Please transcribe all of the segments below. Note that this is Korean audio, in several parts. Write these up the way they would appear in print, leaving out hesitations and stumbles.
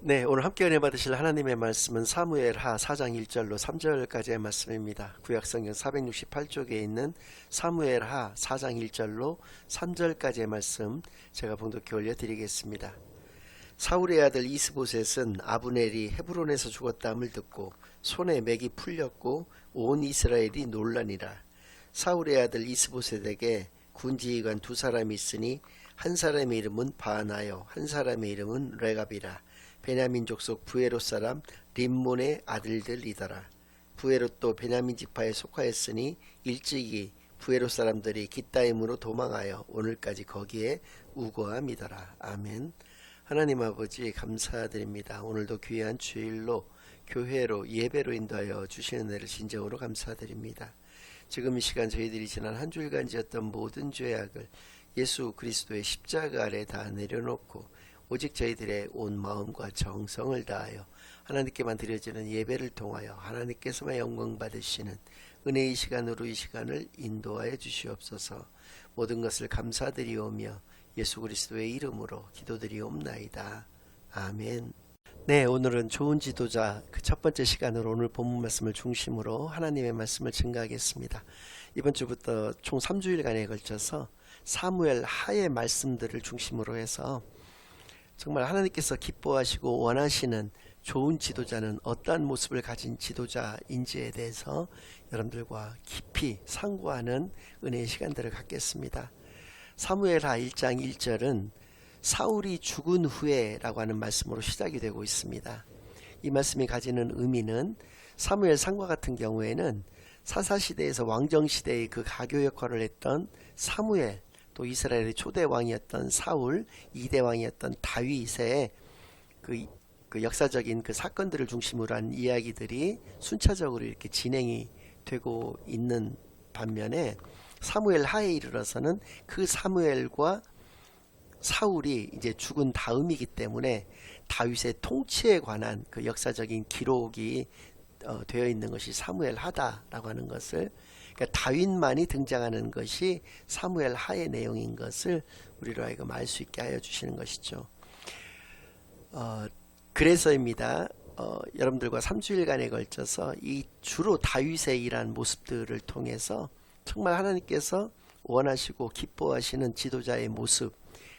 네, 오늘 함께 은혜 받으실 하나님의 말씀은 사무엘하 4장 1절로 3절까지의 말씀입니다. 구약성경 468쪽에 있는 사무엘하 4장 1절로 3절까지의 말씀 제가 봉독해 올려드리겠습니다. 사울의 아들 이스보셋은 아브넬이 헤브론에서 죽었다함을 듣고 손에 맥이 풀렸고 온 이스라엘이 놀라니라. 사울의 아들 이스보셋에게 군지휘관 두 사람이 있으니 한 사람의 이름은 바나요 한 사람의 이름은 레갑이라. 베냐민 족속 부에롯 사람 림몬의 아들들이더라. 부에롯도 베냐민 지파에 속하였으니 일찍이 부에롯 사람들이 깃다임으로 도망하여 오늘까지 거기에 우거함이더라. 아멘. 하나님 아버지 감사드립니다. 오늘도 귀한 주일로 교회로 예배로 인도하여 주시는 은혜를 진정으로 감사드립니다. 지금 이 시간 저희들이 지난 한 주일간 지었던 모든 죄악을 예수 그리스도의 십자가 아래 다 내려놓고 오직 저희들의 온 마음과 정성을 다하여 하나님께만 드려지는 예배를 통하여 하나님께서만 영광 받으시는 은혜의 시간으로 이 시간을 인도하여 주시옵소서. 모든 것을 감사드리오며 예수 그리스도의 이름으로 기도드리옵나이다. 아멘. 네, 오늘은 좋은 지도자 그 첫 번째 시간으로 오늘 본문 말씀을 중심으로 하나님의 말씀을 증가하겠습니다. 이번 주부터 총 3주일간에 걸쳐서 사무엘 하의 말씀들을 중심으로 해서 정말 하나님께서 기뻐하시고 원하시는 좋은 지도자는 어떠한 모습을 가진 지도자인지에 대해서 여러분들과 깊이 상고하는 은혜의 시간들을 갖겠습니다. 사무엘하 1장 1절은 사울이 죽은 후에 라고 하는 말씀으로 시작이 되고 있습니다. 이 말씀이 가지는 의미는 사무엘 상과 같은 경우에는 사사시대에서 왕정시대의 그 가교 역할을 했던 사무엘, 또 이스라엘의 초대 왕이었던 사울, 2대 왕이었던 다윗의 그 역사적인 그 사건들을 중심으로 한 이야기들이 순차적으로 이렇게 진행이 되고 있는 반면에 사무엘 하에 이르러서는 그 사무엘과 사울이 이제 죽은 다음이기 때문에 다윗의 통치에 관한 그 역사적인 기록이 되어 있는 것이 사무엘 하다라고 하는 것을, 그러니까 다윗만이 등장하는 것이 사무엘 하의 내용인 것을 우리로 하여금 알 수 있게 하여 주시는 것이죠. 그래서입니다. 여러분들과 3주일간에 걸쳐서 이 주로 다윗의 일한 모습들을 통해서 정말 하나님께서 원하시고 기뻐하시는 지도자의 모습,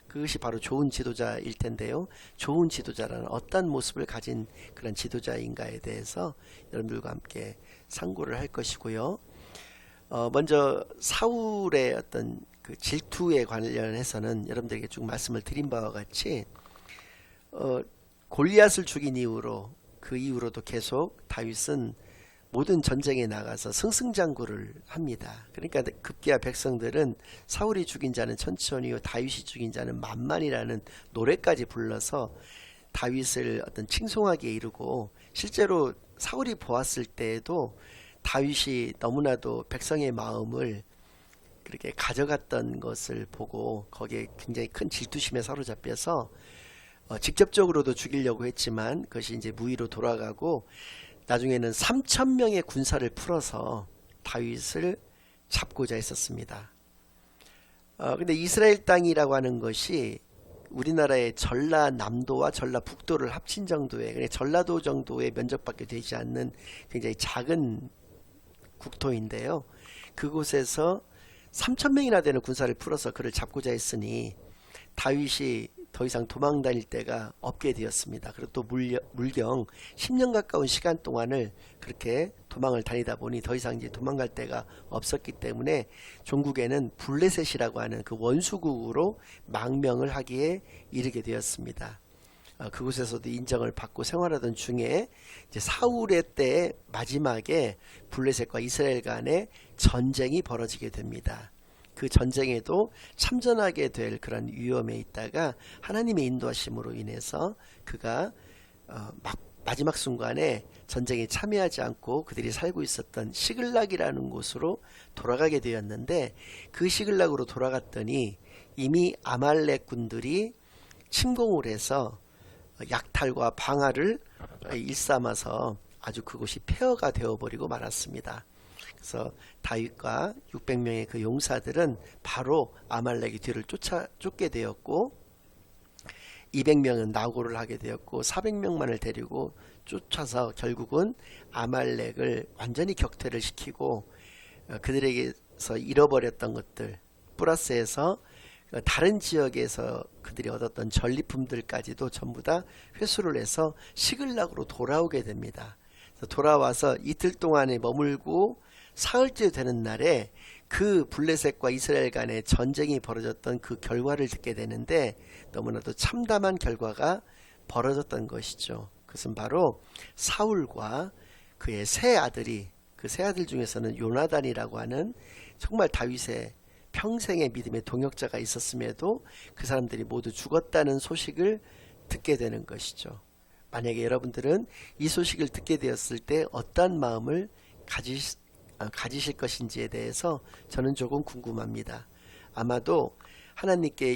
그것이 바로 좋은 지도자일 텐데요. 좋은 지도자라는 어떤 모습을 가진 그런 지도자인가에 대해서 여러분들과 함께 상고를 할 것이고요. 먼저 사울의 어떤 그 질투에 관련해서는 여러분들에게 쭉 말씀을 드린 바와 같이 골리앗을 죽인 이후로 그 이후로도 계속 다윗은 모든 전쟁에 나가서 승승장구를 합니다. 그러니까 급기야 백성들은 사울이 죽인 자는 천천히요 다윗이 죽인 자는 만만이라는 노래까지 불러서 다윗을 어떤 칭송하기에 이르고, 실제로 사울이 보았을 때에도 다윗이 너무나도 백성의 마음을 그렇게 가져갔던 것을 보고 거기에 굉장히 큰 질투심에 사로잡혀서 직접적으로도 죽이려고 했지만 그것이 이제 무의로 돌아가고 나중에는 3,000명의 군사를 풀어서 다윗을 잡고자 했었습니다. 근데 이스라엘 땅이라고 하는 것이 우리나라의 전라남도와 전라북도를 합친 정도의, 전라도 정도의 면적밖에 되지 않는 굉장히 작은 국토인데요. 그곳에서 3,000명이나 되는 군사를 풀어서 그를 잡고자 했으니 다윗이 더 이상 도망 다닐 데가 없게 되었습니다. 그리고 또 물경 10년 가까운 시간 동안을 그렇게 도망을 다니다 보니 더 이상 이제 도망갈 데가 없었기 때문에 종국에는 블레셋이라고 하는 그 원수국으로 망명을 하기에 이르게 되었습니다. 그곳에서도 인정을 받고 생활하던 중에 이제 사울의 때의 마지막에 블레셋과 이스라엘 간의 전쟁이 벌어지게 됩니다. 그 전쟁에도 참전하게 될 그런 위험에 있다가 하나님의 인도하심으로 인해서 그가 마지막 순간에 전쟁에 참여하지 않고 그들이 살고 있었던 시글락이라는 곳으로 돌아가게 되었는데, 그 시글락으로 돌아갔더니 이미 아말렉 군들이 침공을 해서 약탈과 방화를 일삼아서 아주 그곳이 폐허가 되어버리고 말았습니다. 그래서 다윗과 600명의 그 용사들은 바로 아말렉의 뒤를 쫓게 되었고, 200명은 낙오를 하게 되었고 400명만을 데리고 쫓아서 결국은 아말렉을 완전히 격퇴를 시키고 그들에게서 잃어버렸던 것들 플러스해서 다른 지역에서 그들이 얻었던 전리품들까지도 전부 다 회수를 해서 시글락으로 돌아오게 됩니다. 그래서 돌아와서 이틀 동안에 머물고 사흘째 되는 날에 그 블레셋과 이스라엘 간의 전쟁이 벌어졌던 그 결과를 듣게 되는데 너무나도 참담한 결과가 벌어졌던 것이죠. 그것은 바로 사울과 그의 세 아들이, 그 세 아들 중에서는 요나단이라고 하는 정말 다윗의 평생의 믿음의 동역자가 있었음에도 그 사람들이 모두 죽었다는 소식을 듣게 되는 것이죠. 만약에 여러분들은 이 소식을 듣게 되었을 때 어떠한 마음을 가지실 것인지에 대해서 저는 조금 궁금합니다. 아마도 하나님께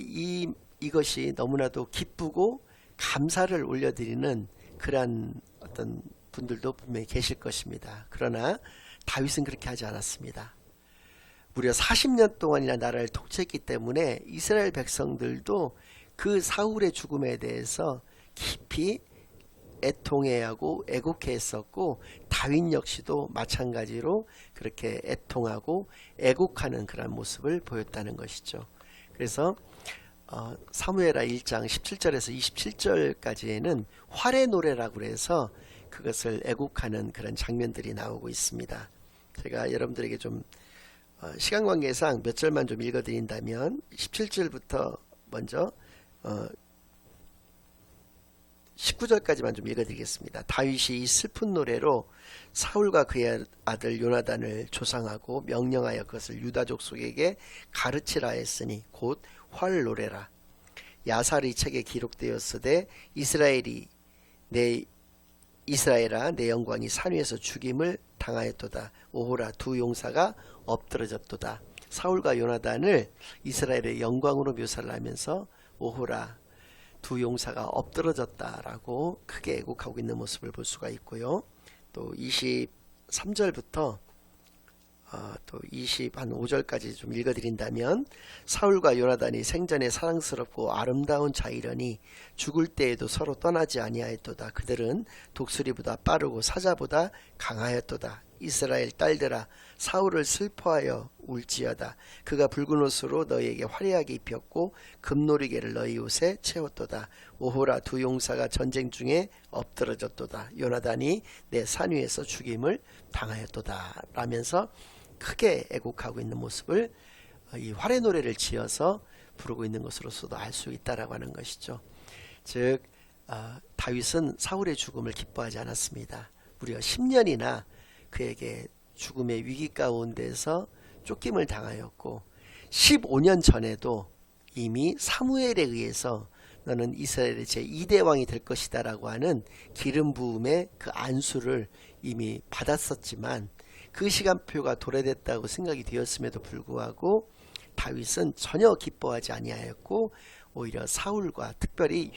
이것이 너무나도 기쁘고 감사를 올려드리는 그러한 어떤 분들도 분명히 계실 것입니다. 그러나 다윗은 그렇게 하지 않았습니다. 무려 40년 동안이나 나라를 통치했기 때문에 이스라엘 백성들도 그 사울의 죽음에 대해서 깊이 애통해하고 애곡했었고 다윗 역시도 마찬가지로 그렇게 애통하고 애곡하는 그런 모습을 보였다는 것이죠. 그래서 사무엘하 1장 17절에서 27절까지에는 활의 노래라고 해서 그것을 애곡하는 그런 장면들이 나오고 있습니다. 제가 여러분들에게 좀 시간 관계상 몇 절만 좀 읽어드린다면 17절부터 먼저 19절까지만 좀 읽어드리겠습니다. 다윗이 이 슬픈 노래로 사울과 그의 아들 요나단을 조상하고 명령하여 그것을 유다 족속에게 가르치라 했으니 곧 활 노래라. 야살의 책에 기록되었으되 이스라엘아 내 영광이 산 위에서 죽임을 당하였도다. 오호라 두 용사가 엎드러졌도다. 사울과 요나단을 이스라엘의 영광으로 묘사를 하면서 오호라 두 용사가 엎드러졌다라고 크게 애곡하고 있는 모습을 볼 수가 있고요. 또 23절부터 또 25절까지 좀 읽어드린다면 사울과 요나단이 생전에 사랑스럽고 아름다운 자이러니 죽을 때에도 서로 떠나지 아니하였도다. 그들은 독수리보다 빠르고 사자보다 강하였도다. 이스라엘 딸들아 사울을 슬퍼하여 울지어다. 그가 붉은 옷으로 너희에게 화려하게 입혔고 금노리개를 너희 옷에 채웠도다. 오호라 두 용사가 전쟁 중에 엎드러졌도다. 요나단이 내 산 위에서 죽임을 당하였도다 라면서 크게 애곡하고 있는 모습을 이 활의 노래를 지어서 부르고 있는 것으로서도 알 수 있다라고 하는 것이죠. 즉 다윗은 사울의 죽음을 기뻐하지 않았습니다. 무려 10년이나 그에게 죽음의 위기 가운데서 쫓김을 당하였고 15년 전에도 이미 사무엘에 의해서 너는 이스라엘의 제2대 왕이 될 것이다 라고 하는 기름 부음의 그 안수를 이미 받았었지만 그 시간표가 도래됐다고 생각이 되었음에도 불구하고 다윗은 전혀 기뻐하지 아니하였고 오히려 사울과 특별히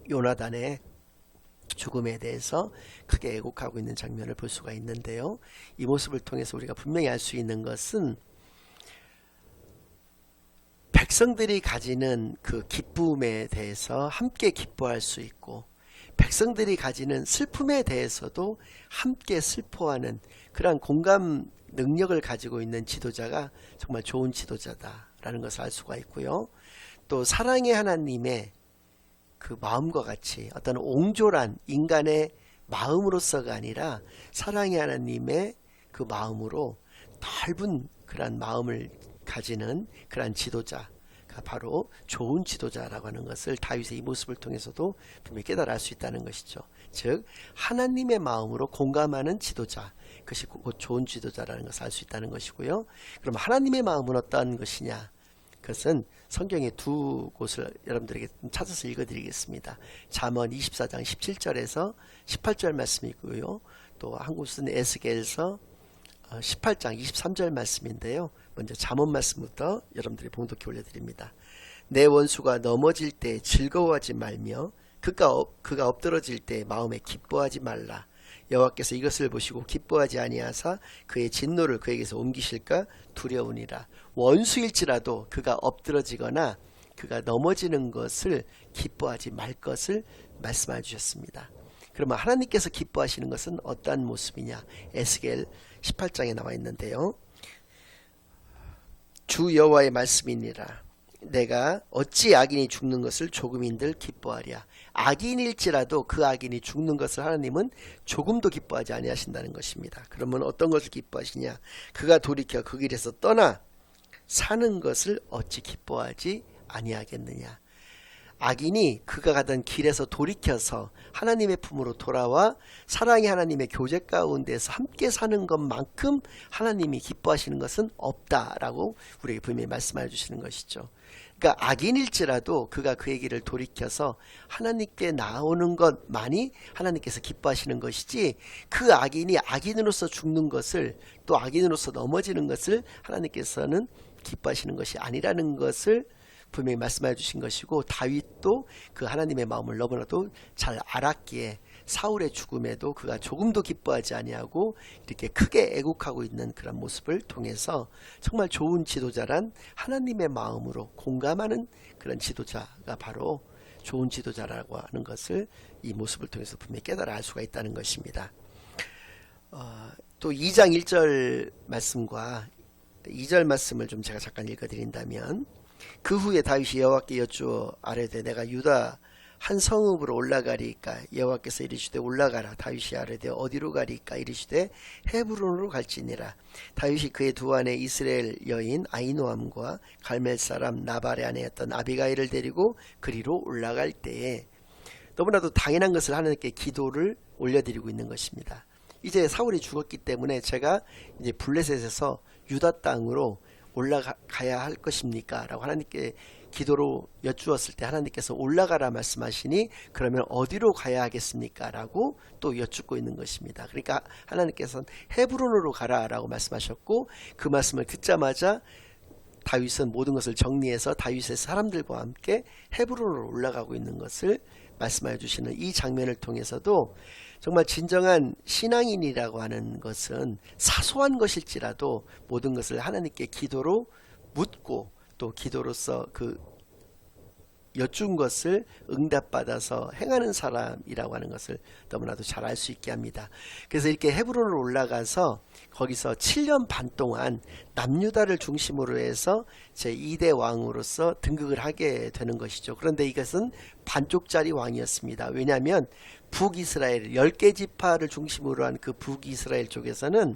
요나단의 죽음에 대해서 크게 애곡하고 있는 장면을 볼 수가 있는데요. 이 모습을 통해서 우리가 분명히 알 수 있는 것은 백성들이 가지는 그 기쁨에 대해서 함께 기뻐할 수 있고 백성들이 가지는 슬픔에 대해서도 함께 슬퍼하는 그러한 공감 능력을 가지고 있는 지도자가 정말 좋은 지도자다라는 것을 알 수가 있고요. 또 사랑의 하나님의 그 마음과 같이 어떤 옹졸한 인간의 마음으로서가 아니라 사랑의 하나님의 그 마음으로 넓은 그러한 마음을 가지는 그러한 지도자가 바로 좋은 지도자라고 하는 것을 다윗의 이 모습을 통해서도 분명히 깨달아 알 수 있다는 것이죠. 즉 하나님의 마음으로 공감하는 지도자, 그것이 곧 좋은 지도자라는 것을 알 수 있다는 것이고요. 그럼 하나님의 마음은 어떠한 것이냐? 그것은 성경의 두 곳을 여러분들에게 찾아서 읽어드리겠습니다. 잠언 24장 17절에서 18절 말씀이고요. 또 한 곳은 에스겔서 18장 23절 말씀인데요. 먼저 잠언 말씀부터 여러분들이 봉독해 올려드립니다. 내 원수가 넘어질 때 즐거워하지 말며 그가 엎드러질 때 마음에 기뻐하지 말라. 여호와께서 이것을 보시고 기뻐하지 아니하사 그의 진노를 그에게서 옮기실까 두려우니라. 원수일지라도 그가 엎드러지거나 그가 넘어지는 것을 기뻐하지 말 것을 말씀해 주셨습니다. 그러면 하나님께서 기뻐하시는 것은 어떠한 모습이냐? 에스겔 18장에 나와 있는데요. 주 여호와의 말씀이니라. 내가 어찌 악인이 죽는 것을 조금인들 기뻐하랴. 악인일지라도 그 악인이 죽는 것을 하나님은 조금도 기뻐하지 아니하신다는 것입니다. 그러면 어떤 것을 기뻐하시냐? 그가 돌이켜 그 길에서 떠나 사는 것을 어찌 기뻐하지 아니하겠느냐. 악인이 그가 가던 길에서 돌이켜서 하나님의 품으로 돌아와 사랑의 하나님의 교제 가운데서 함께 사는 것만큼 하나님이 기뻐하시는 것은 없다라고 우리에게 분명히 말씀해 주시는 것이죠. 그러니까 악인일지라도 그가 그의 길을 돌이켜서 하나님께 나오는 것만이 하나님께서 기뻐하시는 것이지, 그 악인이 악인으로서 죽는 것을, 또 악인으로서 넘어지는 것을 하나님께서는 기뻐하시는 것이 아니라는 것을 분명히 말씀해 주신 것이고, 다윗도 그 하나님의 마음을 너무나도 잘 알았기에 사울의 죽음에도 그가 조금도 기뻐하지 아니하고 이렇게 크게 애국하고 있는 그런 모습을 통해서 정말 좋은 지도자란 하나님의 마음으로 공감하는 그런 지도자가 바로 좋은 지도자라고 하는 것을 이 모습을 통해서 분명히 깨달아 알 수가 있다는 것입니다. 또 2장 1절 말씀과 2절 말씀을 좀 제가 잠깐 읽어드린다면, 그 후에 다윗이 여호와께 여쭈어 아뢰되 내가 유다 한 성읍으로 올라가리까? 여호와께서 이르시되 올라가라. 다윗이 아뢰되 어디로 가리까? 이르시되 헤브론으로 갈지니라. 다윗이 그의 두 아내 이스라엘 여인 아히노암과 갈멜 사람 나발의 아내였던 아비가일을 데리고 그리로 올라갈 때에 너무나도 당연한 것을 하나님께 기도를 올려드리고 있는 것입니다. 이제 사울이 죽었기 때문에 제가 이제 블레셋에서 유다 땅으로 올라가야 할 것입니까? 라고 하나님께 기도로 여쭈었을 때 하나님께서 올라가라 말씀하시니 그러면 어디로 가야 하겠습니까? 라고 또 여쭙고 있는 것입니다. 그러니까 하나님께서는 헤브론으로 가라 라고 말씀하셨고, 그 말씀을 듣자마자 다윗은 모든 것을 정리해서 다윗의 사람들과 함께 헤브론으로 올라가고 있는 것을 말씀하여 주시는 이 장면을 통해서도 정말 진정한 신앙인이라고 하는 것은 사소한 것일지라도 모든 것을 하나님께 기도로 묻고 또 기도로서 그 여쭌 것을 응답받아서 행하는 사람이라고 하는 것을 너무나도 잘 알 수 있게 합니다. 그래서 이렇게 헤브론으로 올라가서 거기서 7년 반 동안 남유다를 중심으로 해서 제2대 왕으로서 등극을 하게 되는 것이죠. 그런데 이것은 반쪽짜리 왕이었습니다. 왜냐하면 북이스라엘 10개 지파를 중심으로 한 그 북이스라엘 쪽에서는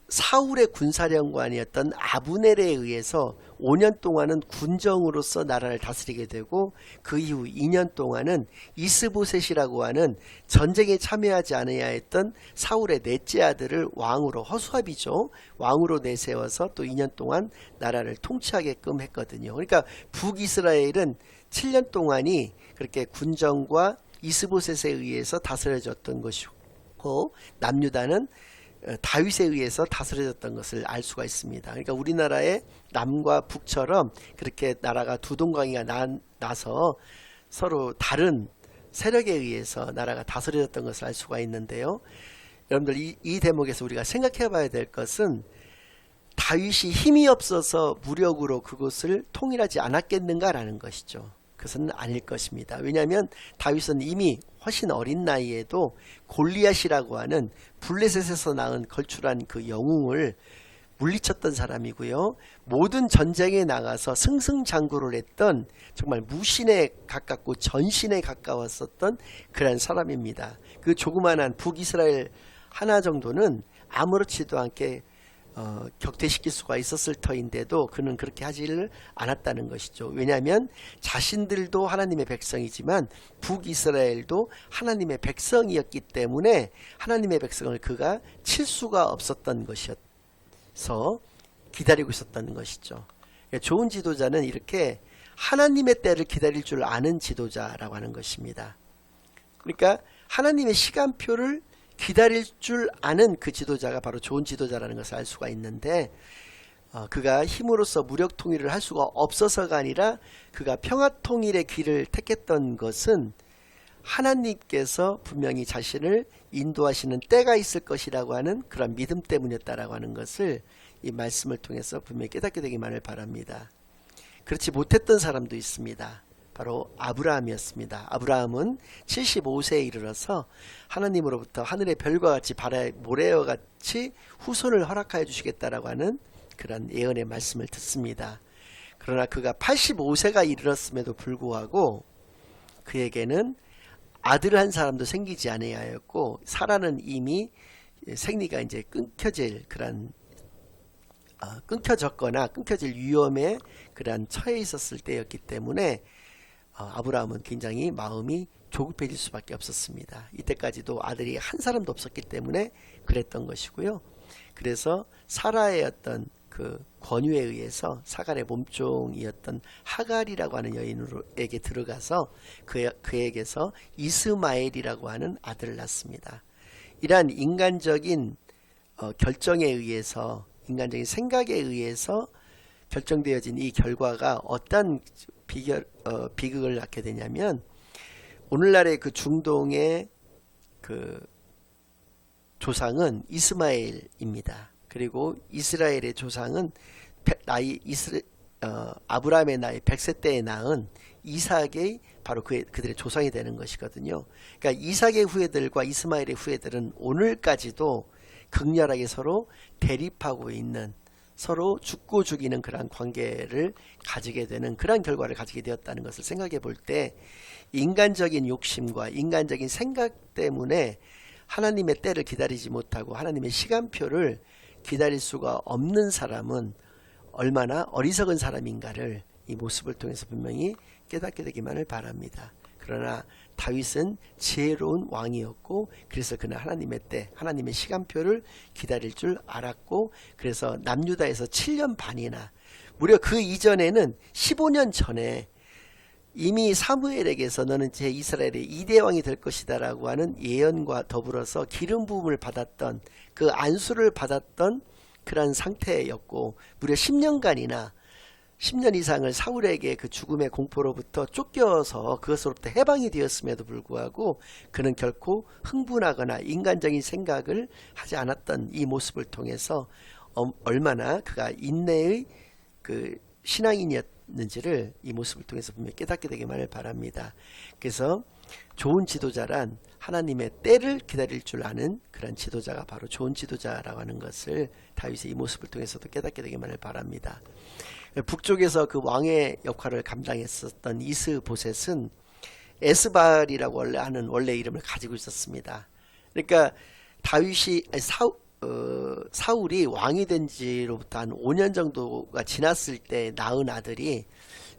사울의 군사령관이었던 아브넬에 의해서 5년 동안은 군정으로서 나라를 다스리게 되고, 그 이후 2년 동안은 이스보셋이라고 하는 전쟁에 참여하지 않아야 했던 사울의 넷째 아들을 왕으로, 허수아비죠, 왕으로 내세워서 또 2년 동안 나라를 통치하게끔 했거든요. 그러니까 북이스라엘은 7년 동안이 그렇게 군정과 이스보셋에 의해서 다스려졌던 것이고, 남유다는 다윗에 의해서 다스려졌던 것을 알 수가 있습니다. 그러니까 우리나라의 남과 북처럼 그렇게 나라가 두 동강이가 나서 서로 다른 세력에 의해서 나라가 다스려졌던 것을 알 수가 있는데요. 여러분들 이 대목에서 우리가 생각해 봐야 될 것은, 다윗이 힘이 없어서 무력으로 그곳을 통일하지 않았겠는가라는 것이죠. 그것은 아닐 것입니다. 왜냐하면 다윗은 이미 훨씬 어린 나이에도 골리앗이라고 하는 블레셋에서 낳은 걸출한 그 영웅을 물리쳤던 사람이고요. 모든 전쟁에 나가서 승승장구를 했던 정말 무신에 가깝고 전신에 가까웠었던 그런 사람입니다. 그 조그만한 북이스라엘 하나 정도는 아무렇지도 않게 격퇴시킬 수가 있었을 터인데도 그는 그렇게 하지를 않았다는 것이죠. 왜냐하면 자신들도 하나님의 백성이지만 북이스라엘도 하나님의 백성이었기 때문에 하나님의 백성을 그가 칠 수가 없었던 것이어서 기다리고 있었던 것이죠. 좋은 지도자는 이렇게 하나님의 때를 기다릴 줄 아는 지도자라고 하는 것입니다. 그러니까 하나님의 시간표를 기다릴 줄 아는 그 지도자가 바로 좋은 지도자라는 것을 알 수가 있는데, 그가 힘으로써 무력 통일을 할 수가 없어서가 아니라 그가 평화 통일의 길을 택했던 것은 하나님께서 분명히 자신을 인도하시는 때가 있을 것이라고 하는 그런 믿음 때문이었다라고 하는 것을 이 말씀을 통해서 분명히 깨닫게 되기만을 바랍니다. 그렇지 못했던 사람도 있습니다. 바로 아브라함이었습니다. 아브라함은 75세에 이르러서 하나님으로부터 하늘의 별과 같이 바다의 모래와 같이 후손을 허락하여 주시겠다라고 하는 그런 예언의 말씀을 듣습니다. 그러나 그가 85세가 이르렀음에도 불구하고 그에게는 아들 한 사람도 생기지 아니하였고 사라는 이미 생리가 이제 끊겨질 그런 끊겨졌거나 끊겨질 위험에 그런 처해 있었을 때였기 때문에 아브라함은 굉장히 마음이 조급해질 수밖에 없었습니다. 이때까지도 아들이 한 사람도 없었기 때문에 그랬던 것이고요. 그래서 사라의 어떤 그 권유에 의해서 사갈의 몸종이었던 하갈이라고 하는 여인에게 들어가서 그에게서 이스마엘이라고 하는 아들을 낳습니다. 이러한 인간적인 결정에 의해서, 인간적인 생각에 의해서 결정되어진 이 결과가 어떤 비극을 낳게 되냐면, 오늘날의 그 중동의 그 조상은 이스마엘입니다. 그리고 이스라엘의 조상은 아브라함의 나이 100세 때에 낳은 이삭의 바로 그들의 조상이 되는 것이거든요. 그러니까 이삭의 후예들과 이스마엘의 후예들은 오늘까지도 극렬하게 서로 대립하고 있는, 서로 죽고 죽이는 그러한 관계를 가지게 되는 그러한 결과를 가지게 되었다는 것을 생각해 볼 때, 인간적인 욕심과 인간적인 생각 때문에 하나님의 때를 기다리지 못하고 하나님의 시간표를 기다릴 수가 없는 사람은 얼마나 어리석은 사람인가를 이 모습을 통해서 분명히 깨닫게 되기만을 바랍니다. 그러나 다윗은 지혜로운 왕이었고, 그래서 그는 하나님의 때, 하나님의 시간표를 기다릴 줄 알았고, 그래서 남유다에서 7년 반이나, 무려 그 이전에는 15년 전에 이미 사무엘에게서 너는 제 이스라엘의 2대 왕이 될 것이다 라고 하는 예언과 더불어서 기름 부음을 받았던, 그 안수를 받았던 그런 상태였고, 무려 10년간이나 10년 이상을 사울에게 그 죽음의 공포로부터 쫓겨서 그것으로부터 해방이 되었음에도 불구하고 그는 결코 흥분하거나 인간적인 생각을 하지 않았던 이 모습을 통해서 얼마나 그가 인내의 그 신앙인이었는지를 이 모습을 통해서 분명히 깨닫게 되기만을 바랍니다. 그래서 좋은 지도자란 하나님의 때를 기다릴 줄 아는 그런 지도자가 바로 좋은 지도자라고 하는 것을 다윗의 이 모습을 통해서도 깨닫게 되기만을 바랍니다. 북쪽에서 그 왕의 역할을 감당했었던 이스보셋은 에스발이라고 하는 원래 이름을 가지고 있었습니다. 그러니까 사울이 왕이 된 지로부터 한 5년 정도가 지났을 때 낳은 아들이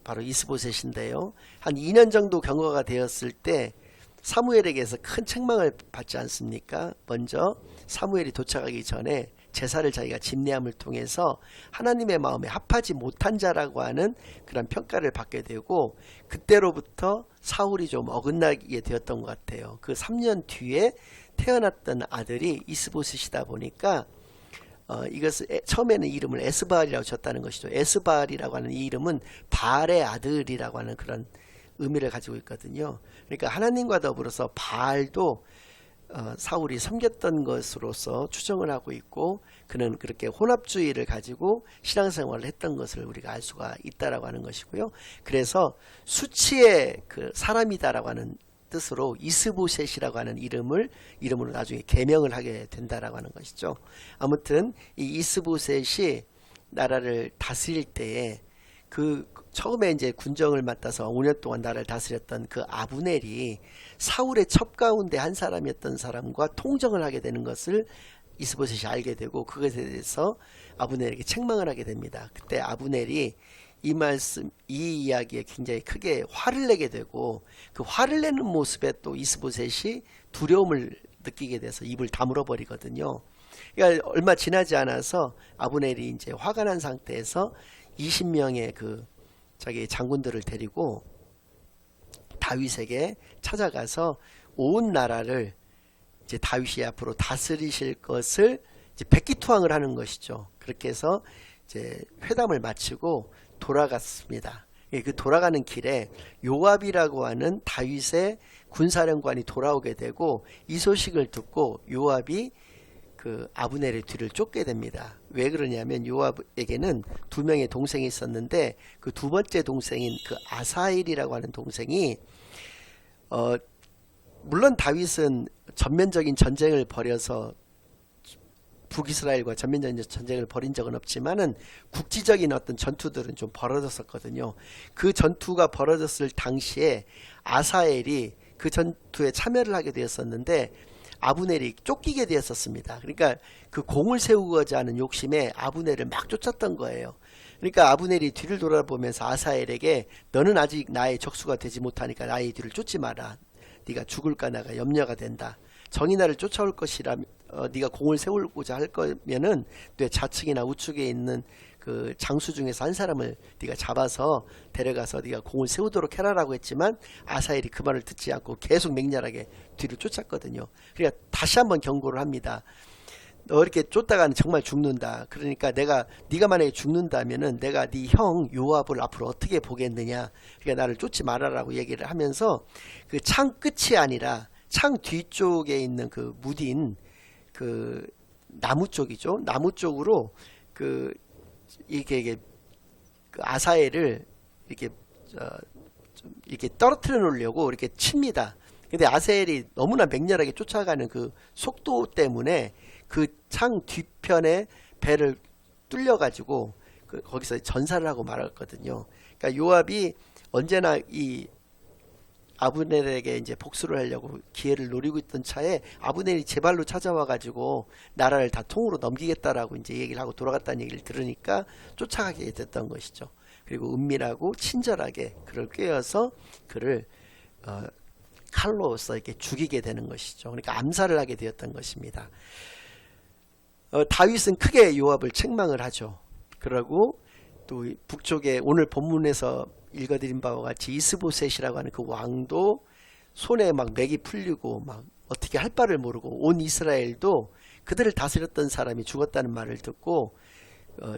바로 이스보셋인데요. 한 2년 정도 경과가 되었을 때 사무엘에게서 큰 책망을 받지 않습니까? 먼저 사무엘이 도착하기 전에 제사를 자기가 집례함을 통해서 하나님의 마음에 합하지 못한 자라고 하는 그런 평가를 받게 되고, 그때로부터 사울이 좀 어긋나게 되었던 것 같아요. 그 3년 뒤에 태어났던 아들이 이스보셋이다 보니까 이것을 처음에는 이름을 에스바알이라고 졌다는 것이죠. 에스바알이라고 하는 이 이름은 바알의 아들이라고 하는 그런 의미를 가지고 있거든요. 그러니까 하나님과 더불어서 바알도 사울이 섬겼던 것으로서 추정을 하고 있고, 그는 그렇게 혼합주의를 가지고 신앙생활을 했던 것을 우리가 알 수가 있다라고 하는 것이고요. 그래서 수치의 그 사람이다라고 하는 뜻으로 이스보셋이라고 하는 이름으로 나중에 개명을 하게 된다라고 하는 것이죠. 아무튼 이 이스보셋이 나라를 다스릴 때에 그 처음에 이제 군정을 맡아서 5년 동안 나라를 다스렸던 그 아브넬이 사울의 첩 가운데 한 사람이었던 사람과 통정을 하게 되는 것을 이스보셋이 알게 되고, 그것에 대해서 아브넬에게 책망을 하게 됩니다. 그때 아브넬이 이 이야기에 굉장히 크게 화를 내게 되고, 그 화를 내는 모습에 또 이스보셋이 두려움을 느끼게 돼서 입을 다물어 버리거든요. 그러니까 얼마 지나지 않아서 아브넬이 이제 화가 난 상태에서 20명의 그 자기 장군들을 데리고 다윗에게 찾아가서 온 나라를 이제 다윗이 앞으로 다스리실 것을 이제 백기투항을 하는 것이죠. 그렇게 해서 이제 회담을 마치고 돌아갔습니다. 그 돌아가는 길에 요압이라고 하는 다윗의 군사령관이 돌아오게 되고, 이 소식을 듣고 요압이 그 아브넬의 뒤를 쫓게 됩니다. 왜 그러냐면 요압에게는 두 명의 동생이 있었는데 그 두 번째 동생인 그 아사엘이라고 하는 동생이 물론 다윗은 전면적인 전쟁을 벌여서 북이스라엘과 전면적인 전쟁을 벌인 적은 없지만은 국지적인 어떤 전투들은 좀 벌어졌었거든요. 그 전투가 벌어졌을 당시에 아사엘이 그 전투에 참여를 하게 되었었는데 아브넬이 쫓기게 되었었습니다. 그러니까 그 공을 세우고자 하는 욕심에 아브넬을 막 쫓았던 거예요. 그러니까 아브넬이 뒤를 돌아보면서 아사엘에게 너는 아직 나의 적수가 되지 못하니까 나의 뒤를 쫓지 마라. 네가 죽을까 나가 염려가 된다. 정이 나를 쫓아올 것이라면 네가 공을 세우고자 할 거면은 내 좌측이나 우측에 있는 그 장수 중에서 한 사람을 네가 잡아서 데려가서 네가 공을 세우도록 해라라고 했지만 아사엘이 그 말을 듣지 않고 계속 맹렬하게 뒤를 쫓았거든요. 그러니까 다시 한번 경고를 합니다. 너 이렇게 쫓다가는 정말 죽는다. 그러니까 네가 만약에 죽는다면은 내가 네 형 요압을 앞으로 어떻게 보겠느냐. 그러니까 나를 쫓지 말아라고 얘기를 하면서 그 창 끝이 아니라 창 뒤쪽에 있는 그 무딘 그 나무 쪽이죠. 나무 쪽으로 그 이게 그 아사엘을 이렇게 좀 이렇게 떨어뜨려 놓으려고 이렇게 칩니다. 근데 아사엘이 너무나 맹렬하게 쫓아가는 그 속도 때문에 그 창 뒤편에 배를 뚫려 가지고 거기서 전사를 하고 말았거든요. 그러니까 요압이 언제나 이 아브넬에게 이제 복수를 하려고 기회를 노리고 있던 차에 아브넬이 제 발로 찾아와 가지고 나라를 다 통으로 넘기겠다라고 이제 얘기를 하고 돌아갔다는 얘기를 들으니까 쫓아가게 됐던 것이죠. 그리고 은밀하고 친절하게 그를 꿰어서 그를 칼로서 이렇게 죽이게 되는 것이죠. 그러니까 암살을 하게 되었던 것입니다. 다윗은 크게 요압을 책망을 하죠. 그러고 또 북쪽에 오늘 본문에서 읽어드린 바와 같이 이스보셋이라고 하는 그 왕도 손에 막 맥이 풀리고 막 어떻게 할 바를 모르고 온 이스라엘도 그들을 다스렸던 사람이 죽었다는 말을 듣고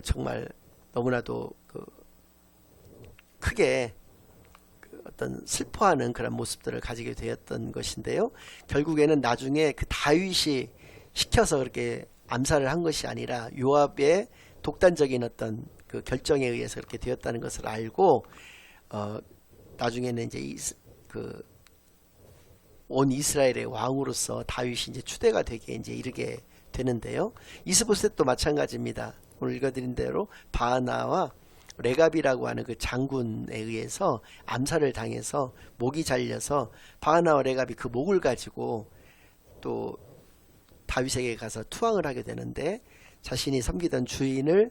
정말 너무나도 크게 어떤 슬퍼하는 그런 모습들을 가지게 되었던 것인데요. 결국에는 나중에 그 다윗이 시켜서 그렇게 암살을 한 것이 아니라 요압의 독단적인 어떤 그 결정에 의해서 그렇게 되었다는 것을 알고 나중에는 이제 온 이스라엘의 왕으로서 다윗이 이제 추대가 되게 이제 이르게 되는데요. 이스보셋도 마찬가지입니다. 오늘 읽어드린 대로 바하나와 레갑이라고 하는 그 장군에 의해서 암살을 당해서 목이 잘려서 바하나와 레갑이 그 목을 가지고 또 다윗에게 가서 투항을 하게 되는데 자신이 섬기던 주인을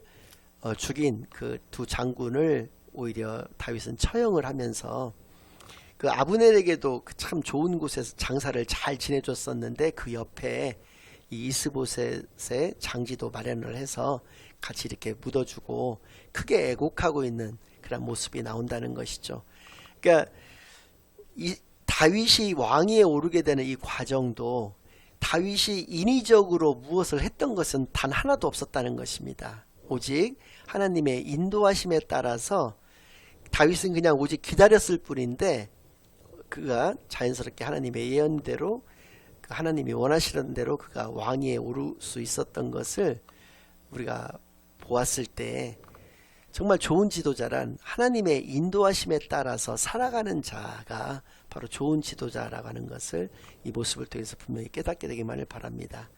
죽인 그 두 장군을 오히려 다윗은 처형을 하면서 그 아브넬에게도 참 좋은 곳에서 장사를 잘 지내줬었는데 그 옆에 이 이스보셋의 장지도 마련을 해서 같이 이렇게 묻어주고 크게 애곡하고 있는 그런 모습이 나온다는 것이죠. 그러니까 이 다윗이 왕위에 오르게 되는 이 과정도 다윗이 인위적으로 무엇을 했던 것은 단 하나도 없었다는 것입니다. 오직 하나님의 인도하심에 따라서 다윗은 그냥 오직 기다렸을 뿐인데 그가 자연스럽게 하나님의 예언대로 하나님이 원하시는 대로 그가 왕위에 오를 수 있었던 것을 우리가 보았을 때 정말 좋은 지도자란 하나님의 인도하심에 따라서 살아가는 자가 바로 좋은 지도자라고 하는 것을 이 모습을 통해서 분명히 깨닫게 되기만을 바랍니다.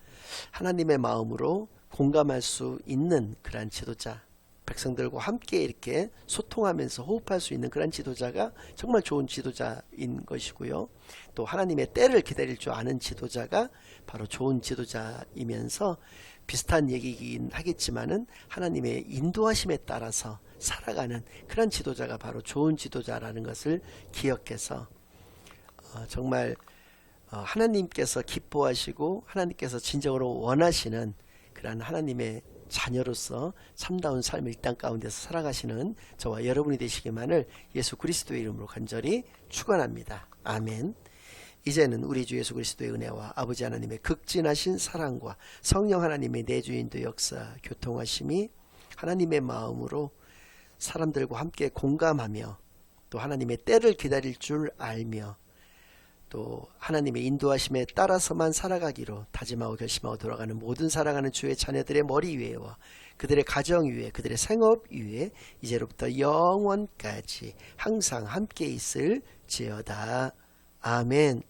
하나님의 마음으로 공감할 수 있는 그러한 지도자, 백성들과 함께 이렇게 소통하면서 호흡할 수 있는 그런 지도자가 정말 좋은 지도자인 것이고요. 또 하나님의 때를 기다릴 줄 아는 지도자가 바로 좋은 지도자이면서 비슷한 얘기이긴 하겠지만은 하나님의 인도하심에 따라서 살아가는 그런 지도자가 바로 좋은 지도자라는 것을 기억해서 정말 하나님께서 기뻐하시고 하나님께서 진정으로 원하시는 그런 하나님의 자녀로서 참다운 삶을 이 땅 가운데서 살아가시는 저와 여러분이 되시기만을 예수 그리스도의 이름으로 간절히 축원합니다. 아멘. 이제는 우리 주 예수 그리스도의 은혜와 아버지 하나님의 극진하신 사랑과 성령 하나님의 내주인도 역사 교통하심이 하나님의 마음으로 사람들과 함께 공감하며 또 하나님의 때를 기다릴 줄 알며 또 하나님의 인도하심에 따라서만 살아가기로 다짐하고 결심하고 돌아가는 모든 사랑하는 주의 자녀들의 머리 위에와 그들의 가정 위에 그들의 생업 위에 이제로부터 영원까지 항상 함께 있을 지어다. 아멘.